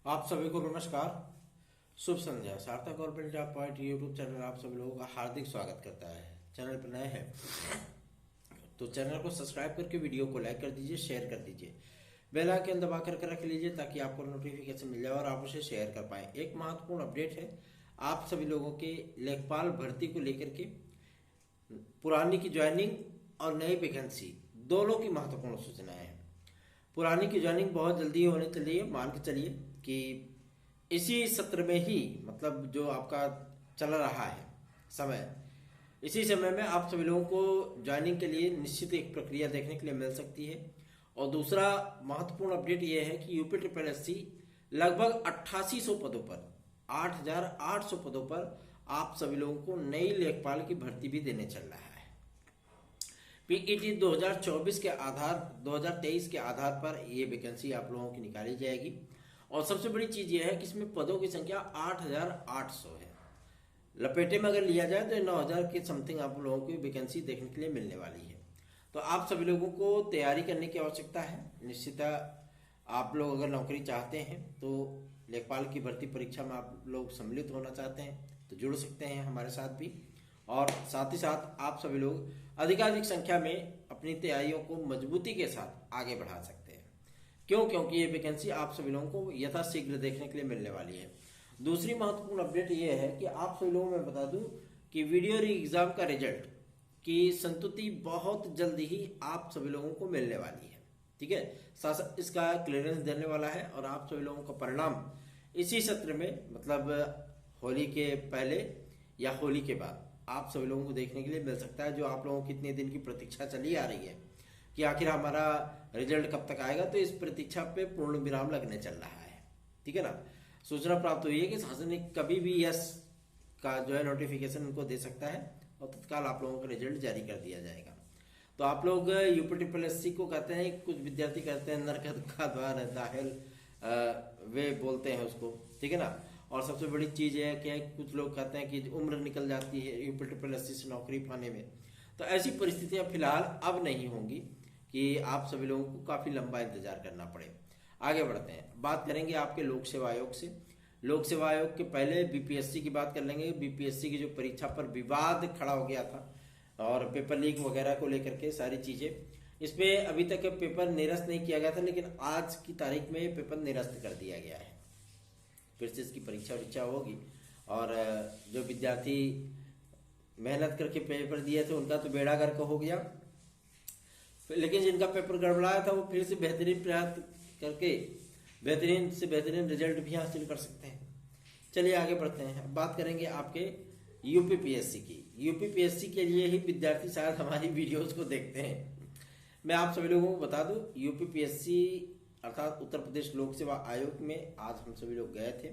आप सभी को नमस्कार, शुभ संध्या। सार्थक government job point YouTube channel आप सभी लोगों का हार्दिक स्वागत करता है। चैनल पर नए हैं तो चैनल को सब्सक्राइब करके वीडियो को लाइक कर दीजिए, शेयर कर दीजिए, बेल आइकन दबा करके रख लीजिए ताकि आपको नोटिफिकेशन मिल जाए और आप उसे शेयर कर पाएं। एक महत्वपूर्ण अपडेट है आप सभी लोगों के लेखपाल भर्ती को लेकर के। पुरानी की ज्वाइनिंग और नई वैकेंसी दोनों की महत्वपूर्ण सूचनाएं हैं। पुरानी की ज्वाइनिंग बहुत जल्दी होने चलिए, मान के चलिए कि इसी सत्र में ही, मतलब जो आपका चल रहा है समय, इसी समय में आप सभी लोगों को ज्वाइनिंग के लिए निश्चित एक प्रक्रिया देखने के लिए मिल सकती है। और दूसरा महत्वपूर्ण अपडेट यह है कि यूपी ट्रिपल एससी लगभग 8800 पदों पर, 8800 पदों पर आप सभी लोगों को नई लेखपाल की भर्ती भी देने चल रहा है। पीईटी 2024 के आधार 2023 के आधार पर ये वैकेंसी आप लोगों की निकाली जाएगी। और सबसे बड़ी चीज ये है कि इसमें पदों की संख्या 8800 है। लपेटे में अगर लिया जाए तो 9000 के समथिंग आप लोगों को वैकेंसी देखने के लिए मिलने वाली है। तो आप सभी लोगों को तैयारी करने की आवश्यकता है। निश्चितः आप लोग अगर नौकरी चाहते हैं तो लेखपाल की भर्ती परीक्षा में आप लोग सम्मिलित होना चाहते हैं तो जुड़ सकते हैं हमारे साथ भी। और साथ ही साथ आप सभी लोग अधिकाधिक संख्या में अपनी तैयारियों को मजबूती के साथ आगे बढ़ा सकते हैं। क्यों? क्योंकि ये वैकेंसी आप सभी लोगों को यथाशीघ्र देखने के लिए मिलने वाली है। दूसरी महत्वपूर्ण अपडेट ये है कि आप सभी लोगों में बता दूं कि वीडियो री एग्जाम का रिजल्ट की संतुति बहुत जल्द ही आप सभी लोगों को मिलने वाली है। ठीक है, शासन इसका क्लियरेंस देने वाला है और आप सभी लोगों का परिणाम इसी सत्र में, मतलब होली के पहले या होली के बाद आप सभी लोगों को देखने के लिए मिल सकता है। जो आप लोगों की इतने दिन की प्रतीक्षा चली आ रही है कि आखिर हमारा रिजल्ट कब तक आएगा, तो इस प्रतीक्षा पे पूर्ण विराम लगने चल रहा है। ठीक है ना। सूचना प्राप्त हुई है कि शासन ने कभी भी यस का जो है नोटिफिकेशन उनको दे सकता है और तत्काल आप लोगों का रिजल्ट जारी कर दिया जाएगा। तो आप लोग यूपी ट्रिपल एससी को कहते हैं, कुछ विद्यार्थी कहते हैं नरक का द्वार है दाखिल, वे बोलते हैं उसको। ठीक है ना। और सबसे बड़ी चीज है कि कुछ लोग कहते हैं कि उम्र निकल जाती है यूपी ट्रिपल एससी से नौकरी पाने में। तो ऐसी परिस्थितियां फिलहाल अब नहीं होंगी कि आप सभी लोगों को काफी लंबा इंतजार करना पड़े। आगे बढ़ते हैं, बात करेंगे आपके लोक सेवा आयोग से। लोक सेवा आयोग के पहले बीपीएससी की बात कर लेंगे। बीपीएससी की जो परीक्षा पर विवाद खड़ा हो गया था और पेपर लीक वगैरह को लेकर के सारी चीजें, इसमें अभी तक पेपर निरस्त नहीं किया गया था, लेकिन आज की तारीख में पेपर निरस्त कर दिया गया है। फिर से इसकी परीक्षा होगी और जो विद्यार्थी मेहनत करके पेपर दिए थे उनका तो बेड़ा गर्क हो गया, लेकिन जिनका पेपर गड़बड़ाया था वो फिर से बेहतरीन प्रयास करके बेहतरीन से बेहतरीन रिजल्ट भी हासिल कर सकते हैं। चलिए आगे बढ़ते हैं। अब बात करेंगे आपके यूपीपीएससी की। यूपीपीएससी के लिए ही विद्यार्थी शायद हमारी वीडियोस को देखते हैं। मैं आप सभी लोगों को बता दूं, यूपीपीएससी अर्थात उत्तर प्रदेश लोक सेवा आयोग में आज हम सभी लोग गए थे।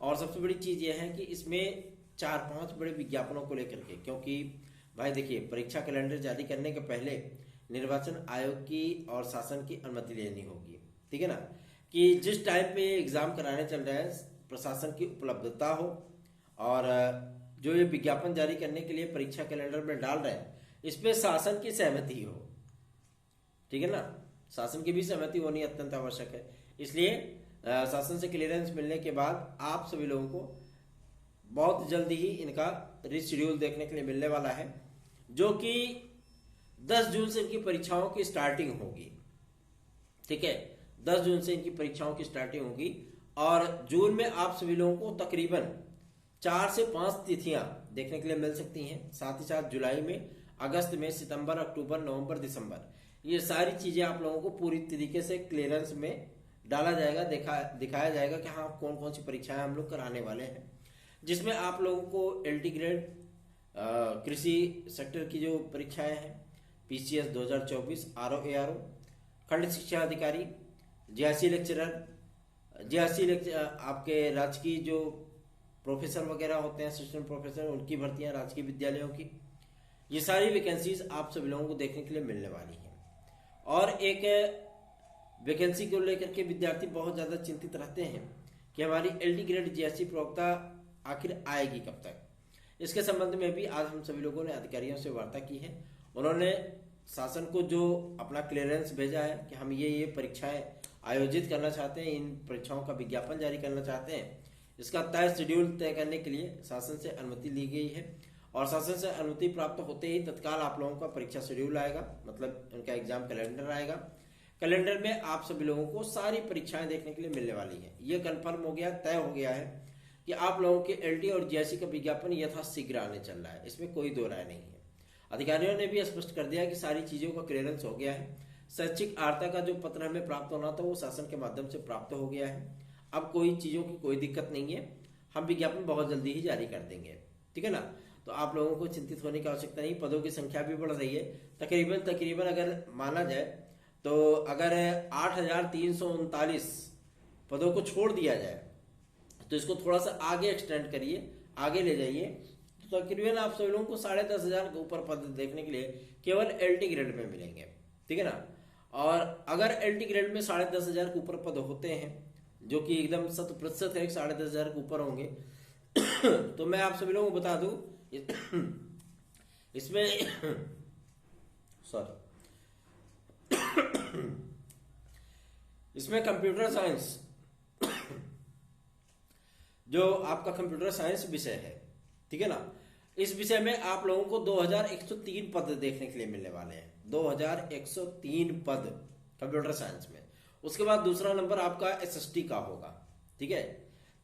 और सबसे बड़ी चीज यह है कि इसमें 4-5 बड़े विज्ञापनों को लेकर के, क्योंकि भाई देखिए, परीक्षा कैलेंडर जारी करने के पहले निर्वाचन आयोग की और शासन की अनुमति लेनी होगी। ठीक है ना, कि जिस टाइम पे एग्जाम कराने चल रहे हैं प्रशासन की उपलब्धता हो और जो ये विज्ञापन जारी करने के लिए परीक्षा कैलेंडर में डाल रहे हैं इस पे शासन की सहमति हो। ठीक है ना, शासन की भी सहमति होनी अत्यंत आवश्यक है। इसलिए शासन से क्लियरेंस मिलने के बाद आप सभी लोगों को बहुत जल्दी ही इनका रिशेड्यूल देखने के लिए मिलने वाला है, जो कि 10 जून से इनकी परीक्षाओं की स्टार्टिंग होगी। ठीक है, 10 जून से इनकी परीक्षाओं की स्टार्टिंग होगी और जून में आप सभी लोगों को तकरीबन 4 से 5 तिथियां देखने के लिए मिल सकती हैं। साथ ही साथ जुलाई में, अगस्त में, सितंबर, अक्टूबर, नवंबर, दिसंबर, ये सारी चीजें आप लोगों को पूरी तरीके से क्लियरेंस में डाला जाएगा, दिखाया जाएगा कि हाँ कौन कौन सी परीक्षाएं हम लोग कराने वाले हैं, जिसमें आप लोगों को एलटी ग्रेड कृषि सेक्टर की जो परीक्षाएं हैं, पीसीएस 2024, आरओ एआरओ, खंड शिक्षा अधिकारी, जेआरसी लेक्चरर, आपके राजकीय जो प्रोफेसर वगैरह होते हैं, असिस्टेंट प्रोफेसर, उनकी भर्तियां राजकीय विद्यालयों की, ये सारी वैकेंसीज आप सभी लोगों को देखने के लिए मिलने वाली हैं। और एक वैकेंसी को लेकर के विद्यार्थी बहुत ज्यादा चिंतित रहते हैं कि हमारी एलटी ग्रेड जेआरसी प्रवक्ता आखिर आएगी कब तक। इसके संबंध में भी आज हम सभी लोगों ने अधिकारियों से वार्ता की है। उन्होंने शासन को जो अपना क्लियरेंस भेजा है कि हम ये परीक्षाएं आयोजित करना चाहते हैं, इन परीक्षाओं का विज्ञापन जारी करना चाहते हैं, इसका तय शेड्यूल तय करने के लिए शासन से अनुमति ली गई है। और शासन से अनुमति प्राप्त होते ही तत्काल आप लोगों का परीक्षा शेड्यूल आएगा, मतलब उनका एग्जाम कैलेंडर आएगा। कैलेंडर में आप सभी लोगों को सारी परीक्षाएं देखने के लिए मिलने वाली है। ये कंफर्म हो गया, तय हो गया है कि आप लोगों के एलटी और जीएससी का विज्ञापन यथाशीघ्र आने चल रहा है, इसमें कोई दो राय नहीं है। अधिकारियों ने भी स्पष्ट कर दिया कि सारी चीजों का क्लियरेंस हो गया है। शैक्षिक अर्हता का जो पत्र हमें प्राप्त होना था वो शासन के माध्यम से प्राप्त हो गया है। अब कोई चीजों की कोई दिक्कत नहीं है, हम विज्ञापन बहुत जल्दी ही जारी कर देंगे, ठीक है ना। तो आप लोगों को चिंतित होने की आवश्यकता नहीं, पदों की संख्या भी बढ़ रही है। तकरीबन अगर माना जाए तो अगर 8,339 पदों को छोड़ दिया जाए तो इसको थोड़ा सा आगे एक्सटेंड करिए, आगे ले जाइए, तो तकरीबन आप सभी लोगों को 10,500 के ऊपर पद देखने के लिए केवल एलटी ग्रेड में मिलेंगे, ठीक है ना। और अगर एलटी ग्रेड में 10,500 के ऊपर पद होते हैं, जो कि एकदम 100% है 10,500 के ऊपर होंगे, तो मैं आप सभी लोगों को बता दूं इसमें सॉरी इसमें कंप्यूटर साइंस जो आपका कंप्यूटर साइंस विषय है, ठीक है ना, इस विषय में आप लोगों को 2,103 पद देखने के लिए मिलने वाले हैं। 2,103 पद कंप्यूटर साइंस में। उसके बाद दूसरा नंबर आपका एसएसटी का होगा, ठीक है।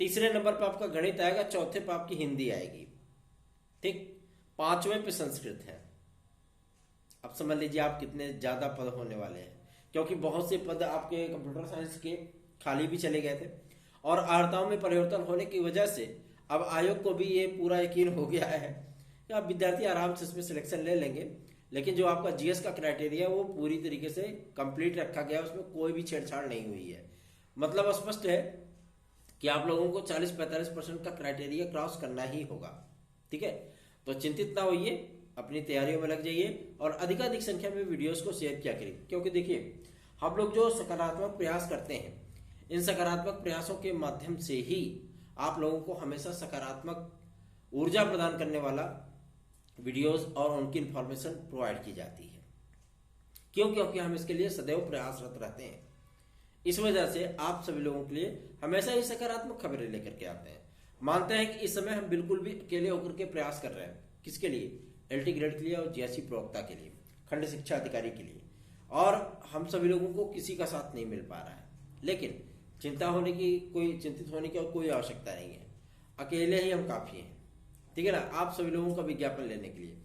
तीसरे नंबर पर आपका गणित आएगा, चौथे पर आपकी हिंदी आएगी, ठीक। पांचवें पे संस्कृत है। अब समझ लीजिए आप कितने ज्यादा पद होने वाले हैं, क्योंकि बहुत से पद आपके कंप्यूटर साइंस के खाली भी चले गए थे और अर्हताओं में परिवर्तन होने की वजह से अब आयोग को भी ये पूरा यकीन हो गया है कि अब विद्यार्थी आराम से इसमें सिलेक्शन ले लेंगे। लेकिन जो आपका जीएस का क्राइटेरिया वो पूरी तरीके से कंप्लीट रखा गया, उसमें कोई भी छेड़छाड़ नहीं हुई है। मतलब स्पष्ट है कि आप लोगों को 40-45% का क्राइटेरिया क्रॉस करना ही होगा, ठीक है। तो चिंतित ना होइए, अपनी तैयारियों में लग जाइए और अधिकाधिक संख्या में वीडियोस को शेयर किया करिए, क्योंकि देखिए हम लोग जो सकारात्मक प्रयास करते हैं, इन सकारात्मक प्रयासों के माध्यम से ही आप लोगों को हमेशा सकारात्मक ऊर्जा प्रदान करने वाला वीडियोस और उनकी इंफॉर्मेशन प्रोवाइड की जाती है। क्यों? क्योंकि हम इसके लिए सदैव प्रयासरत रहते हैं। इस वजह से आप सभी लोगों के लिए हमेशा ही सकारात्मक खबरें लेकर के आते हैं। मानते हैं कि इस समय हम बिल्कुल भी अकेले होकर के प्रयास कर रहे हैं। किसके लिए? एलटी ग्रेड के लिए और जीएससी प्रवक्ता के लिए, खंड शिक्षा अधिकारी के लिए। और हम सभी लोगों को किसी का साथ नहीं मिल पा रहा है, लेकिन चिंतित होने की और कोई आवश्यकता नहीं है। अकेले ही हम काफी हैं, ठीक है ना, आप सभी लोगों का विज्ञापन लेने के लिए।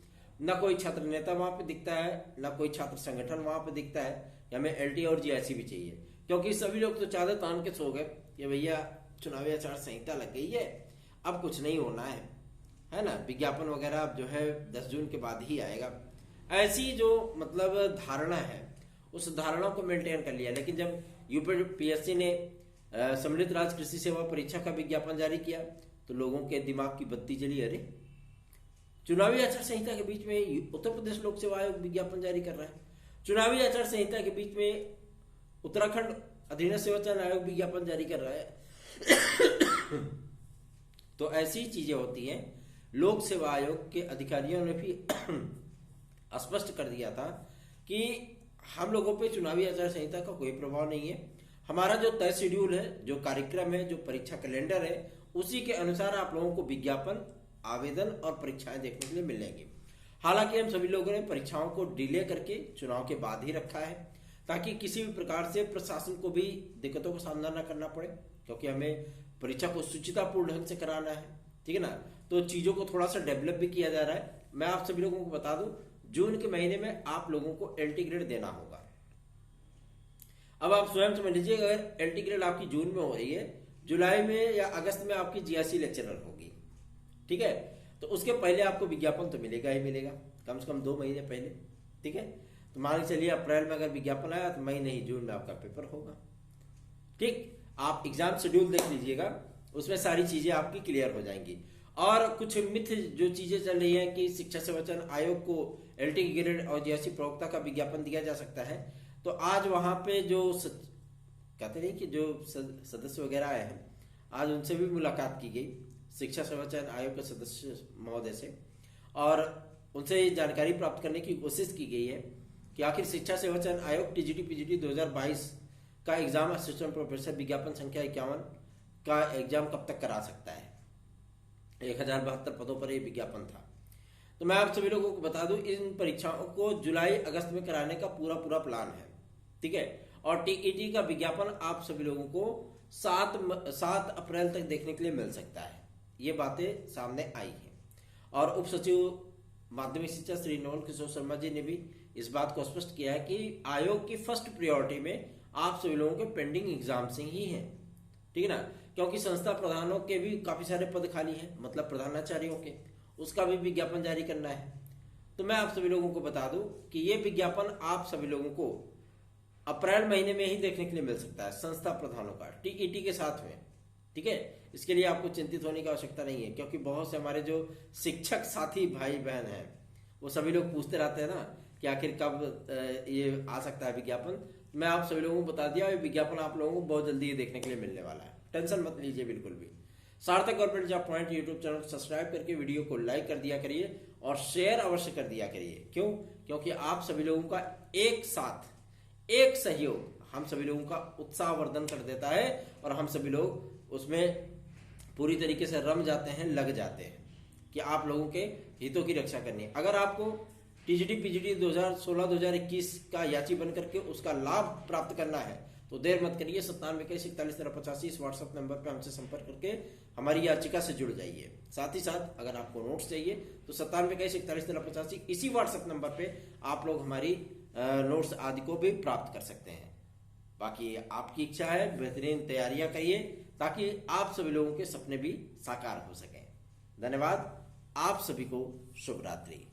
ना कोई छात्र नेता वहां पे दिखता है, ना कोई छात्र संगठन वहां पे दिखता है कि हमें एलटी और जीएससी भी चाहिए, क्योंकि सभी लोग तो चादर तान के सो गए कि भैया चुनावी आचार संहिता लग गई है, अब कुछ नहीं होना है ना, विज्ञापन वगैरह अब जो है 10 जून के बाद ही आएगा। ऐसी जो मतलब धारणा है, उस धारणा को मेंटेन कर लिया। लेकिन जब यूपीएससी ने सम्मिलित राज्य कृषि सेवा परीक्षा का विज्ञापन जारी किया तो लोगों के दिमाग की बत्ती जली। अरे, चुनावी आचार संहिता के बीच में उत्तर प्रदेश लोक सेवा आयोग विज्ञापन जारी कर रहा है, चुनावी आचार संहिता के बीच में उत्तराखंड अधीनस्थ सेवा चयन आयोग विज्ञापन जारी कर रहा है। तो ऐसी चीजें होती हैं। लोक सेवा आयोग के अधिकारियों ने भी स्पष्ट कर दिया था कि हम लोगों पे चुनावी आचार संहिता का कोई प्रभाव नहीं है। हमारा जो तय शेड्यूल है, जो कार्यक्रम है, जो परीक्षा कैलेंडर है, उसी के अनुसार आप लोगों को विज्ञापन, आवेदन और परीक्षाएं देखने के लिए मिलेंगी। हालांकि हम सभी लोगों ने परीक्षाओं को डिले करके चुनाव के बाद ही रखा है, ताकि किसी भी प्रकार से प्रशासन को भी दिक्कतों का सामना न करना पड़े, क्योंकि हमें परीक्षा को सुचितापूर्ण ढंग से कराना है, ठीक है ना। तो चीजों को थोड़ा सा डेवलप भी किया जा रहा है। मैं आप सभी लोगों को बता दूं, जून के महीने में आप लोगों को एलटी ग्रेड देना होगा। अब आप स्वयं समझ लीजिए, अगर एलटी ग्रेड आपकी जून में हो रही है, जुलाई में या अगस्त में आपकी जीएससी लेक्चरर होगी, ठीक है, तो उसके पहले आपको विज्ञापन तो मिलेगा ही मिलेगा, कम से कम 2 महीने पहले, ठीक है। तो मान चलिए अप्रैल में अगर विज्ञापन आया तो मई नहीं, जून में आपका पेपर होगा, ठीक। आप एग्जाम शेड्यूल देख लीजिएगा, उसमें सारी चीजें आपकी क्लियर हो जाएंगी। और कुछ मिथ जो चीजें चल रही हैं कि शिक्षा सेवा चयन आयोग को एलटी ग्रेड और जीएससी प्रवक्ता का विज्ञापन दिया जा सकता है, तो आज वहां पे जो कहते नहीं कि जो सदस्य वगैरह आए हैं, आज उनसे भी मुलाकात की गई, शिक्षा सेवा चयन आयोग के सदस्य महोदय से, और उनसे जानकारी प्राप्त करने की कोशिश की गई है कि आखिर शिक्षा सेवा चयन आयोग टीजीटी पीजीटी 2022 का एग्जाम असिस्टेंट प्रोफेसर विज्ञापन संख्या 51 का एग्जाम कब तक करा सकता है। 1072 पदों पर यह विज्ञापन था। तो मैं आप सभी लोगों को बता दूं, इन परीक्षाओं को जुलाई अगस्त में कराने का पूरा प्लान है, ठीक है। और टीईटी का विज्ञापन आप सभी लोगों को 7 अप्रैल तक देखने के लिए मिल सकता है। ये बातें सामने आई हैं। और उप सचिव माध्यमिक शिक्षा श्री नवल किशोर शर्मा जी ने भी इस बात को स्पष्ट किया है कि आयोग की फर्स्ट प्रायोरिटी में आप सभी लोगों के पेंडिंग एग्जाम से ही हैं, ठीक है ना। क्योंकि संस्था प्रधानों के भी काफी सारे पद खाली हैं, मतलब प्रधानाचार्यों के, उसका भी विज्ञापन जारी करना है। तो मैं आप सभी लोगों को बता दूं कि ये विज्ञापन आप सभी लोगों को अप्रैल महीने में ही देखने के लिए मिल सकता है, संस्था प्रधानों का टीईटी के साथ में, ठीक है। इसके लिए आपको चिंतित होने की आवश्यकता नहीं है, क्योंकि बहुत से हमारे जो शिक्षक साथी भाई बहन हैं वो सभी लोग पूछते रहते हैं ना कि आखिर कब ये आ सकता है विज्ञापन। मैं आप सभी लोगों को बता दिया, ये विज्ञापन आप लोगों को बहुत जल्दी ये देखने के लिए मिलने वाला है, टेंशन मत लीजिए बिल्कुल भी। सार्थक government job point YouTube channel को सब्सक्राइब करके वीडियो को लाइक कर दिया करिए और शेयर अवश्य कर दिया करिए। क्यों? क्योंकि आप सभी लोगों का एक साथ एक सहयोग हम सभी लोगों का उत्साहवर्धन कर देता है और हम सभी लोग उसमें पूरी तरीके से रम जाते हैं, लग जाते हैं कि आप लोगों के हितों की रक्षा करनी है। अगर आपको टीजीटी पीजीटी 2016-2021 का याची बन करके उसका लाभ प्राप्त करना है तो देर मत करिए, 9721411385 इस व्हाट्सएप नंबर पर हमसे संपर्क करके हमारी याचिका से जुड़ जाइए। साथ ही साथ अगर आपको नोट्स चाहिए तो 9721411385 इसी व्हाट्सएप नंबर पे आप लोग हमारी नोट्स आदि को भी प्राप्त कर सकते हैं। बाकी आपकी इच्छा है, बेहतरीन तैयारियां करिए ताकि आप सभी लोगों के सपने भी साकार हो सकें। धन्यवाद, आप सभी को शुभ रात्रि।